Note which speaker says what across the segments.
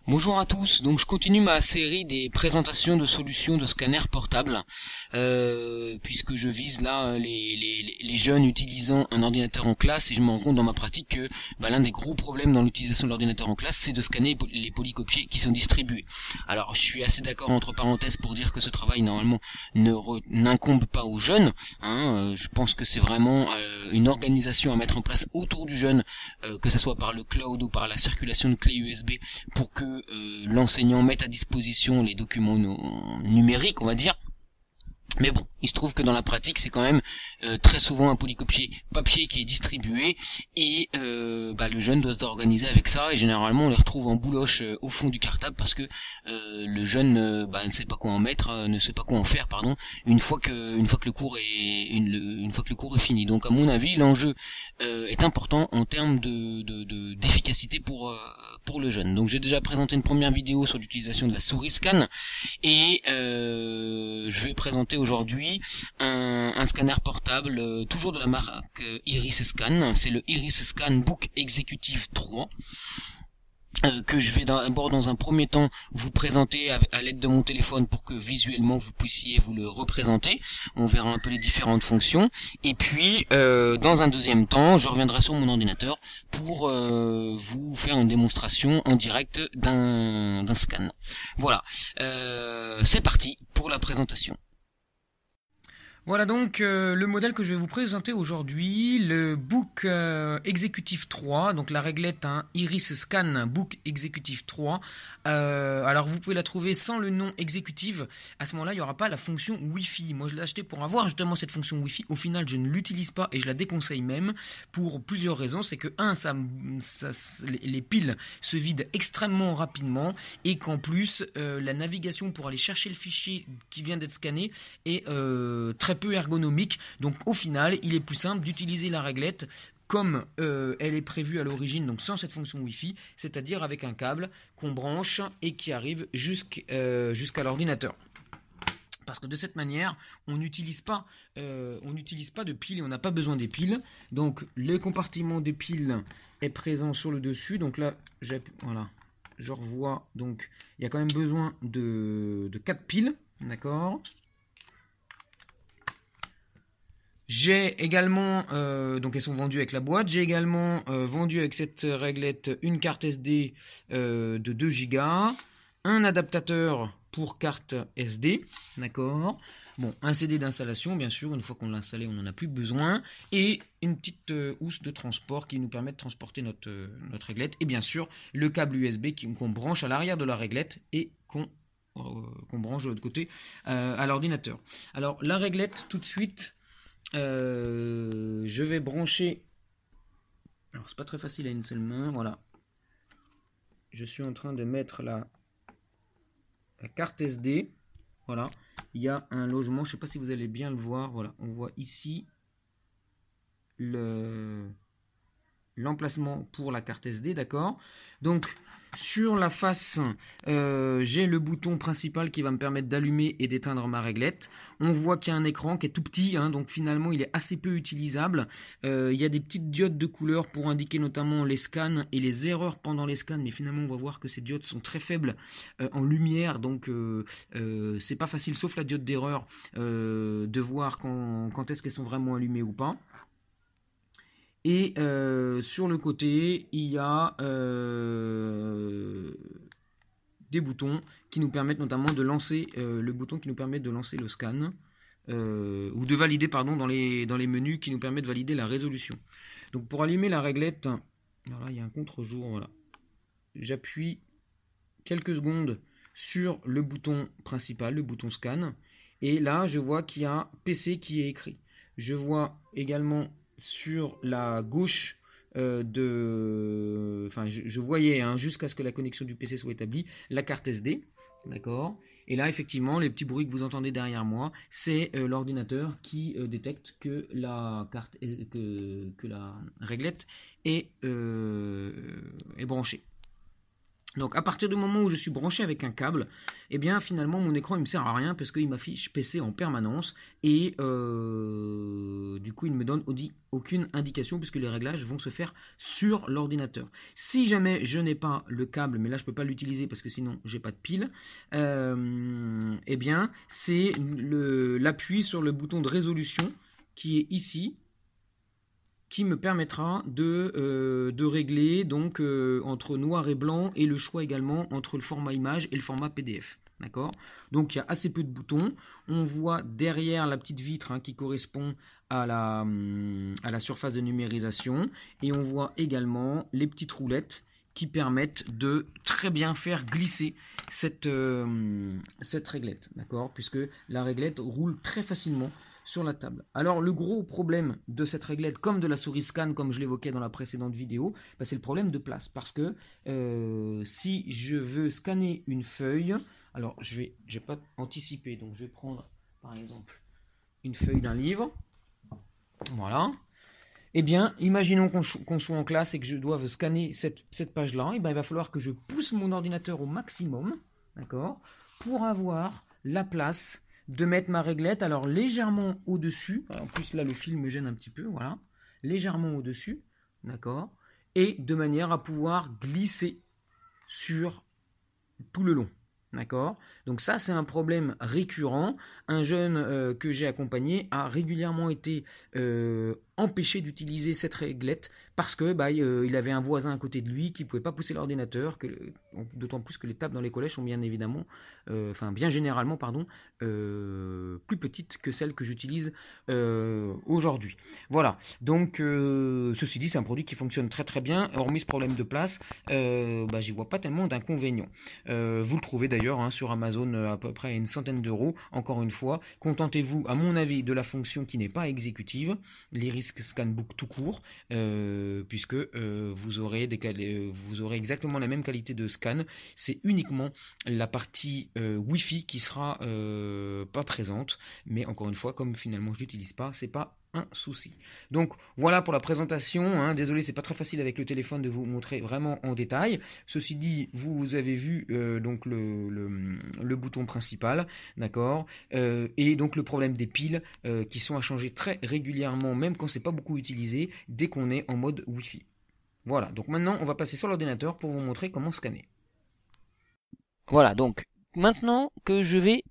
Speaker 1: Bonjour à tous, donc je continue ma série des présentations de solutions de scanner portable, puisque je vise là les jeunes utilisant un ordinateur en classe et je me rends compte dans ma pratique que l'un des gros problèmes dans l'utilisation de l'ordinateur en classe, c'est de scanner les polycopiés qui sont distribués. Alors je suis assez d'accord entre parenthèses pour dire que ce travail normalement n'incombe pas aux jeunes, je pense que c'est vraiment une organisation à mettre en place autour du jeune, que ce soit par le cloud ou par la circulation de clés USB, pour que l'enseignant mette à disposition les documents numériques, on va dire. Mais bon, il se trouve que dans la pratique, c'est quand même très souvent un polycopier papier qui est distribué et le jeune doit se organiser avec ça et généralement on les retrouve en bouloche au fond du cartable parce que le jeune ne sait pas quoi en mettre, ne sait pas quoi en faire, pardon, une fois que le cours est fini. Donc à mon avis, l'enjeu est important en termes d'efficacité pour le jeune. Donc j'ai déjà présenté une première vidéo sur l'utilisation de la souris scan et je vais présenter aujourd'hui un scanner portable, toujours de la marque Iris Scan. C'est le Iris Scan Book Executive 3. Que je vais d'abord dans un premier temps vous présenter à l'aide de mon téléphone pour que visuellement vous puissiez vous le représenter. On verra un peu les différentes fonctions et puis dans un deuxième temps je reviendrai sur mon ordinateur pour vous faire une démonstration en direct d'un scan. Voilà, c'est parti pour la présentation.
Speaker 2: Voilà donc le modèle que je vais vous présenter aujourd'hui, le Book Executive 3, donc la réglette Iris Scan Book Executive 3. Alors vous pouvez la trouver sans le nom Executive. À ce moment-là, il n'y aura pas la fonction Wi-Fi. Moi, je l'ai acheté pour avoir justement cette fonction Wi-Fi. Au final, je ne l'utilise pas et je la déconseille même pour plusieurs raisons. C'est que les piles se vident extrêmement rapidement et qu'en plus, la navigation pour aller chercher le fichier qui vient d'être scanné est très peu ergonomique. Donc au final, il est plus simple d'utiliser la réglette comme elle est prévue à l'origine, donc sans cette fonction Wi-Fi, c'est-à-dire avec un câble qu'on branche et qui arrive jusqu'à l'ordinateur. Parce que de cette manière, on n'utilise pas de piles et on n'a pas besoin des piles. Donc le compartiment de piles est présent sur le dessus. Donc là, voilà, je revois. Donc il y a quand même besoin de 4 piles, d'accord. J'ai également, donc elles sont vendues avec la boîte, j'ai également vendu avec cette réglette une carte SD de 2 Go, un adaptateur pour carte SD, d'accord, bon, un CD d'installation, bien sûr, une fois qu'on l'a installé, on n'en a plus besoin, et une petite housse de transport qui nous permet de transporter notre réglette, et bien sûr, le câble USB qu'on branche à l'arrière de la réglette et qu'on branche de l'autre côté à l'ordinateur. Alors, la réglette, tout de suite, je vais brancher. Alors c'est pas très facile à une seule main. Voilà. Je suis en train de mettre la carte SD. Voilà. Il y a un logement. Je sais pas si vous allez bien le voir. Voilà. On voit ici l'emplacement pour la carte SD. D'accord. Donc sur la face, j'ai le bouton principal qui va me permettre d'allumer et d'éteindre ma réglette. On voit qu'il y a un écran qui est tout petit, donc finalement il est assez peu utilisable. Il y a des petites diodes de couleur pour indiquer notamment les scans et les erreurs pendant les scans, mais finalement on va voir que ces diodes sont très faibles en lumière, donc c'est pas facile, sauf la diode d'erreur, de voir quand est-ce qu'elles sont vraiment allumées ou pas. Et sur le côté, il y a des boutons qui nous permettent notamment de lancer le bouton qui nous permet de lancer le scan ou de valider, pardon, dans les menus qui nous permet de valider la résolution. Donc pour allumer la réglette, alors là il y a un contre-jour, voilà. J'appuie quelques secondes sur le bouton principal, le bouton scan, et là je vois qu'il y a PC qui est écrit. Je vois également sur la gauche je voyais jusqu'à ce que la connexion du PC soit établie, la carte SD, d'accord. Et là effectivement les petits bruits que vous entendez derrière moi, c'est l'ordinateur qui détecte que la carte que la réglette est branchée. Donc à partir du moment où je suis branché avec un câble, eh bien finalement mon écran il me sert à rien parce qu'il m'affiche PC en permanence et du coup il ne me donne aucune indication puisque les réglages vont se faire sur l'ordinateur. Si jamais je n'ai pas le câble, mais là je peux pas l'utiliser parce que sinon j'ai pas de pile, eh bien c'est l'appui sur le bouton de résolution qui est ici, qui me permettra de régler donc entre noir et blanc et le choix également entre le format image et le format PDF. D'accord? Donc il y a assez peu de boutons. On voit derrière la petite vitre hein, qui correspond à la surface de numérisation et on voit également les petites roulettes qui permettent de très bien faire glisser cette réglette, d'accord? Puisque la réglette roule très facilement sur la table. Alors le gros problème de cette réglette, comme de la souris scan, comme je l'évoquais dans la précédente vidéo, bah, c'est le problème de place. Parce que si je veux scanner une feuille, alors je vais pas anticiper, donc je vais prendre par exemple une feuille d'un livre. Voilà. Eh bien, imaginons qu'on soit en classe et que je doive scanner cette page-là, et ben, il va falloir que je pousse mon ordinateur au maximum, d'accord, pour avoir la place de mettre ma réglette, alors légèrement au-dessus, en plus là le fil me gêne un petit peu, voilà, légèrement au-dessus, d'accord, et de manière à pouvoir glisser sur tout le long. D'accord? Donc ça, c'est un problème récurrent. Un jeune que j'ai accompagné a régulièrement été empêché d'utiliser cette réglette parce que il avait un voisin à côté de lui qui ne pouvait pas pousser l'ordinateur, d'autant plus que les tables dans les collèges sont bien évidemment, bien généralement, plus petites que celles que j'utilise aujourd'hui. Voilà. Donc, ceci dit, c'est un produit qui fonctionne très très bien. Hormis ce problème de place, j'y vois pas tellement d'inconvénients. Vous le trouvez d'ailleurs sur Amazon à peu près à une centaine d'euros. Encore une fois, contentez-vous à mon avis de la fonction qui n'est pas exécutive, l'Iris Scan Book tout court, puisque vous aurez exactement la même qualité de scan. C'est uniquement la partie Wi-Fi qui sera pas présente, mais encore une fois, comme finalement je l'utilise pas, c'est pas un souci. Donc voilà pour la présentation, désolé, c'est pas très facile avec le téléphone de vous montrer vraiment en détail. Ceci dit, vous avez vu donc le bouton principal, d'accord, et donc le problème des piles qui sont à changer très régulièrement, même quand c'est pas beaucoup utilisé, dès qu'on est en mode Wi-Fi. Voilà, donc maintenant on va passer sur l'ordinateur pour vous montrer comment scanner.
Speaker 1: Voilà, donc maintenant que je vais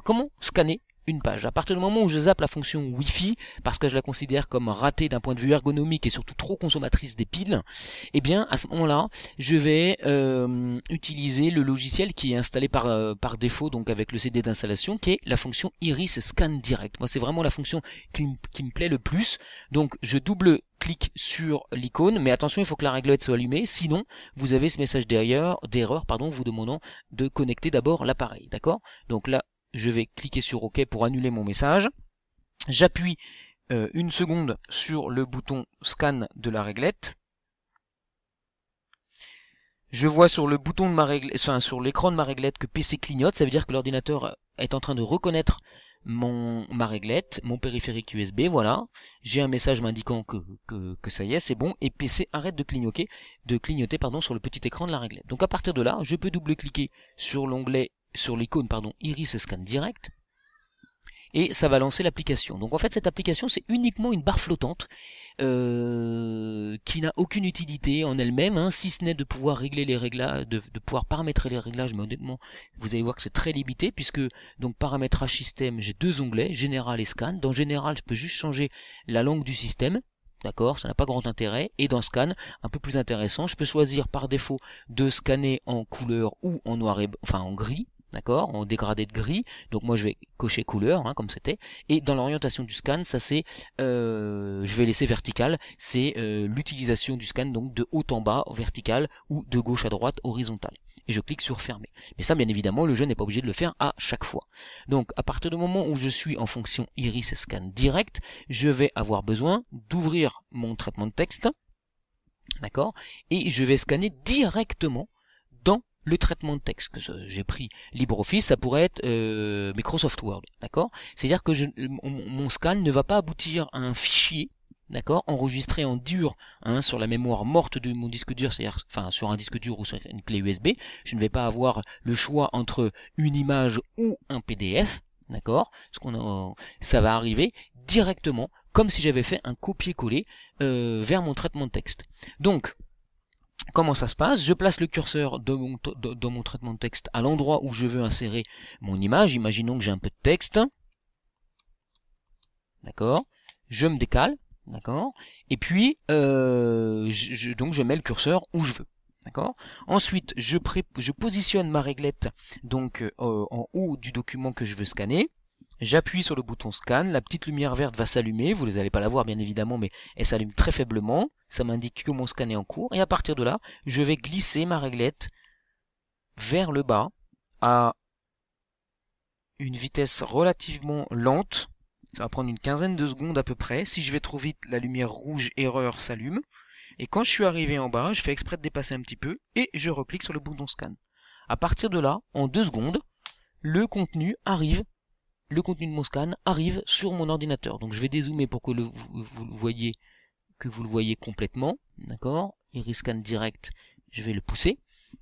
Speaker 1: comment scanner une page. À partir du moment où je zappe la fonction Wi-Fi, parce que je la considère comme ratée d'un point de vue ergonomique et surtout trop consommatrice des piles, eh bien à ce moment-là, je vais utiliser le logiciel qui est installé par défaut, donc avec le CD d'installation, qui est la fonction Iris Scan Direct. Moi, c'est vraiment la fonction qui me plaît le plus. Donc, je double-clique sur l'icône, mais attention, il faut que la réglette soit allumée, sinon vous avez ce message d'erreur, vous demandant de connecter d'abord l'appareil, d'accord? Donc là, je vais cliquer sur OK pour annuler mon message. J'appuie une seconde sur le bouton scan de la réglette. Je vois sur le bouton de ma réglette, sur l'écran de ma réglette que PC clignote. Ça veut dire que l'ordinateur est en train de reconnaître ma réglette, mon périphérique USB. Voilà. J'ai un message m'indiquant que ça y est, c'est bon. Et PC arrête de clignoter, sur le petit écran de la réglette. Donc à partir de là, je peux double-cliquer sur l'icône Iris Scan Direct et ça va lancer l'application. Donc en fait cette application c'est uniquement une barre flottante qui n'a aucune utilité en elle-même, si ce n'est de pouvoir régler les réglages, de pouvoir paramétrer les réglages, mais honnêtement vous allez voir que c'est très limité puisque donc paramétrage système, j'ai deux onglets, général et scan. Dans général je peux juste changer la langue du système. D'accord, ça n'a pas grand intérêt. Et dans Scan, un peu plus intéressant, je peux choisir par défaut de scanner en couleur ou en en gris. D'accord, en dégradé de gris. Donc moi je vais cocher couleur, comme c'était. Et dans l'orientation du scan, ça c'est, je vais laisser vertical. C'est l'utilisation du scan donc de haut en bas vertical ou de gauche à droite horizontal. Et je clique sur fermer. Mais ça bien évidemment le jeu n'est pas obligé de le faire à chaque fois. Donc à partir du moment où je suis en fonction Iris Scan Direct, je vais avoir besoin d'ouvrir mon traitement de texte. D'accord, et je vais scanner directement dans le traitement de texte que j'ai pris LibreOffice, ça pourrait être Microsoft Word, d'accord? C'est-à-dire que mon scan ne va pas aboutir à un fichier, d'accord, enregistré en dur, hein, sur la mémoire morte de mon disque dur, c'est-à-dire, enfin, sur un disque dur ou sur une clé USB. Je ne vais pas avoir le choix entre une image ou un PDF, d'accord. Ça va arriver directement, comme si j'avais fait un copier-coller vers mon traitement de texte. Donc, comment ça se passe? Je place le curseur dans mon traitement de texte à l'endroit où je veux insérer mon image. Imaginons que j'ai un peu de texte, d'accord. Je me décale. D'accord. Et puis donc je mets le curseur où je veux. D'accord. Ensuite, je positionne ma réglette donc en haut du document que je veux scanner. J'appuie sur le bouton scan, la petite lumière verte va s'allumer, vous n'allez pas la voir bien évidemment, mais elle s'allume très faiblement, ça m'indique que mon scan est en cours, et à partir de là, je vais glisser ma réglette vers le bas à une vitesse relativement lente. Ça va prendre une quinzaine de secondes à peu près. Si je vais trop vite, la lumière rouge erreur s'allume. Et quand je suis arrivé en bas, je fais exprès de dépasser un petit peu et je reclique sur le bouton scan. À partir de là, en 2 secondes, le contenu de mon scan arrive sur mon ordinateur. Donc je vais dézoomer pour que vous le voyez complètement. D'accord. Iris Scan direct, je vais le pousser.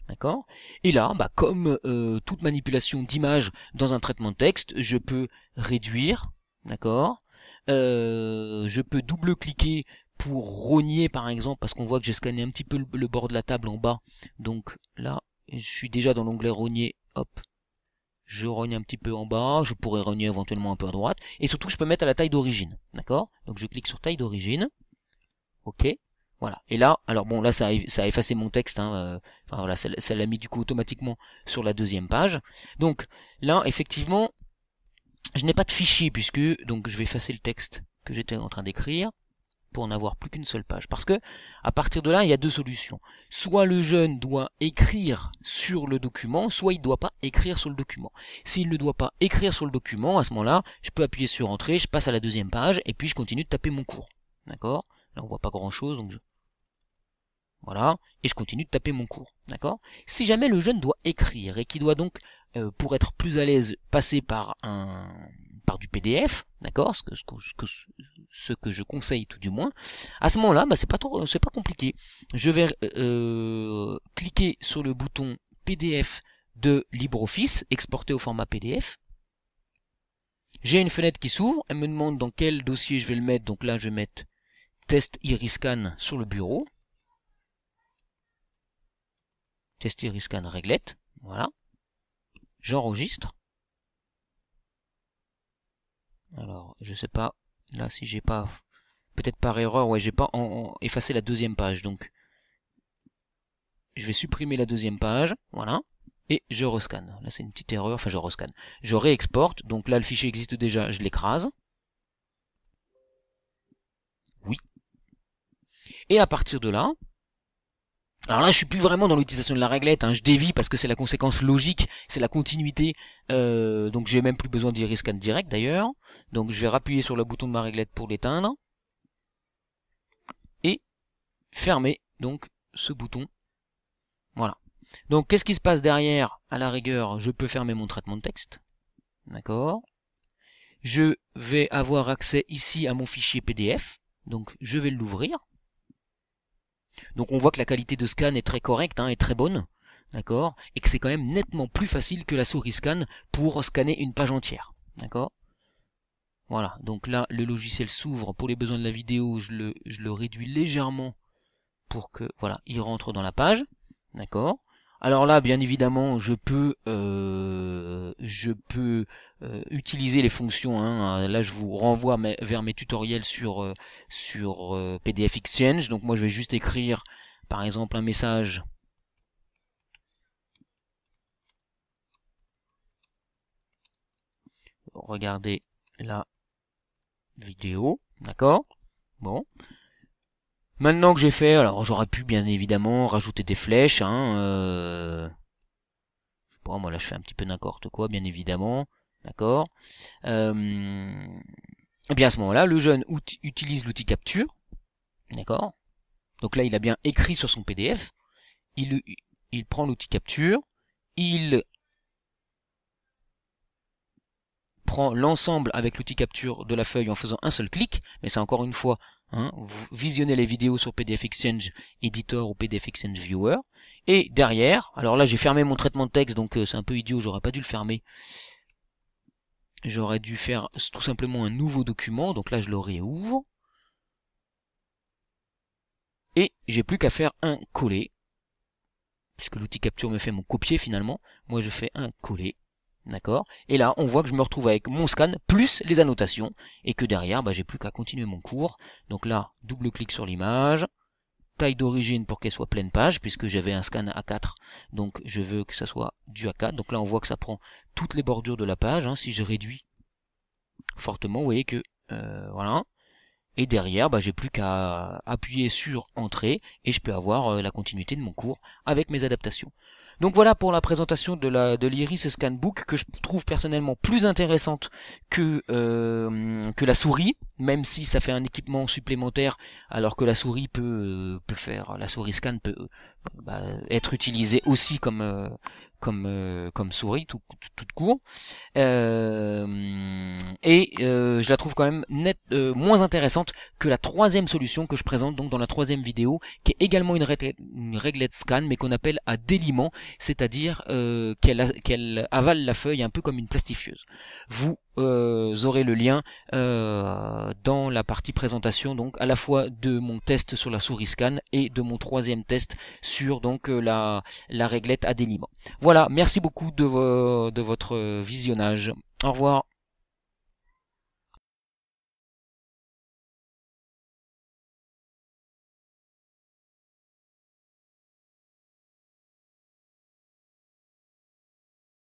Speaker 1: D'accord. Et là, comme toute manipulation d'image dans un traitement de texte, je peux réduire. D'accord. Je peux double-cliquer pour rogner par exemple, parce qu'on voit que j'ai scanné un petit peu le bord de la table en bas. Donc là, je suis déjà dans l'onglet rogner. Hop. Je rogne un petit peu en bas. Je pourrais rogner éventuellement un peu à droite. Et surtout, je peux mettre à la taille d'origine. D'accord. Donc je clique sur taille d'origine. Ok. Voilà. Et là, alors bon, là ça a effacé mon texte. Enfin voilà, ça l'a mis du coup automatiquement sur la deuxième page. Donc là, effectivement, je n'ai pas de fichier puisque donc je vais effacer le texte que j'étais en train d'écrire pour n'avoir plus qu'une seule page. Parce que à partir de là, il y a 2 solutions. Soit le jeune doit écrire sur le document, soit il ne doit pas écrire sur le document. S'il ne doit pas écrire sur le document, à ce moment-là, je peux appuyer sur Entrée, je passe à la deuxième page et puis je continue de taper mon cours. D'accord? Là on voit pas grand-chose, donc voilà, et je continue de taper mon cours. D'accord? Si jamais le jeune doit écrire et qu'il doit donc pour être plus à l'aise, passer par du PDF, d'accord, ce que je conseille tout du moins. À ce moment-là, c'est pas compliqué. Je vais cliquer sur le bouton PDF de LibreOffice, exporter au format PDF. J'ai une fenêtre qui s'ouvre, elle me demande dans quel dossier je vais le mettre, donc là je vais mettre test Iris Scan sur le bureau. Test Iris Scan réglette, voilà. J'enregistre. Alors, je sais pas, là si j'ai pas, peut-être par erreur, ouais, j'ai pas effacé la deuxième page, donc je vais supprimer la deuxième page, voilà, et je rescanne. Là c'est une petite erreur, enfin je rescanne. Je réexporte, donc là le fichier existe déjà, je l'écrase. Oui. Et à partir de là, alors là, je suis plus vraiment dans l'utilisation de la réglette, je dévie parce que c'est la conséquence logique, c'est la continuité, donc j'ai même plus besoin d'Iris Scan direct d'ailleurs. Donc je vais appuyer sur le bouton de ma réglette pour l'éteindre et fermer donc ce bouton. Voilà. Donc qu'est-ce qui se passe derrière? À la rigueur, je peux fermer mon traitement de texte. D'accord. Je vais avoir accès ici à mon fichier PDF, donc je vais l'ouvrir. Donc on voit que la qualité de scan est très correcte, est très bonne, d'accord, et que c'est quand même nettement plus facile que la souris scan pour scanner une page entière, d'accord. Voilà, donc là le logiciel s'ouvre pour les besoins de la vidéo, je le réduis légèrement pour que voilà, il rentre dans la page, d'accord. Alors là, bien évidemment, je peux utiliser les fonctions. Là, je vous renvoie vers mes tutoriels sur PDF Exchange. Donc moi, je vais juste écrire, par exemple, un message. Regardez la vidéo, d'accord. Bon. Maintenant que j'ai fait, alors j'aurais pu bien évidemment rajouter des flèches, je sais pas, moi là je fais un petit peu n'importe quoi, bien évidemment, d'accord. Et bien à ce moment-là, le jeune utilise l'outil capture, d'accord. Donc là il a bien écrit sur son PDF, il prend l'outil capture, il prend l'ensemble avec l'outil capture de la feuille en faisant un seul clic, mais c'est encore une fois Hein, vous visionnez les vidéos sur PDF Exchange Editor ou PDF Exchange Viewer. Et derrière, alors là j'ai fermé mon traitement de texte, donc c'est un peu idiot, j'aurais pas dû le fermer. J'aurais dû faire tout simplement un nouveau document, donc là je le réouvre. Et j'ai plus qu'à faire un coller, puisque l'outil capture me fait mon copier finalement. Moi je fais un coller. D'accord. Et là, on voit que je me retrouve avec mon scan plus les annotations et que derrière, j'ai plus qu'à continuer mon cours. Donc là, double-clic sur l'image, taille d'origine pour qu'elle soit pleine page puisque j'avais un scan A4. Donc je veux que ça soit du A4. Donc là, on voit que ça prend toutes les bordures de la page. Hein. Si je réduis fortement, vous voyez que voilà. Et derrière, j'ai plus qu'à appuyer sur Entrée et je peux avoir la continuité de mon cours avec mes adaptations. Donc voilà pour la présentation de l'Iris Scanbook que je trouve personnellement plus intéressante que la souris, même si ça fait un équipement supplémentaire, alors que la souris peut faire, la souris scan peut être utilisée aussi comme souris tout court. Je la trouve quand même moins intéressante que la troisième solution que je présente donc dans la troisième vidéo, qui est également une réglette scan mais qu'on appelle à déliement, c'est-à-dire qu'elle avale la feuille un peu comme une plastifieuse. Vous aurez le lien dans la partie présentation, donc à la fois de mon test sur la souris scan et de mon troisième test sur donc la réglette à déliement. Voilà, merci beaucoup de votre visionnage. Au revoir.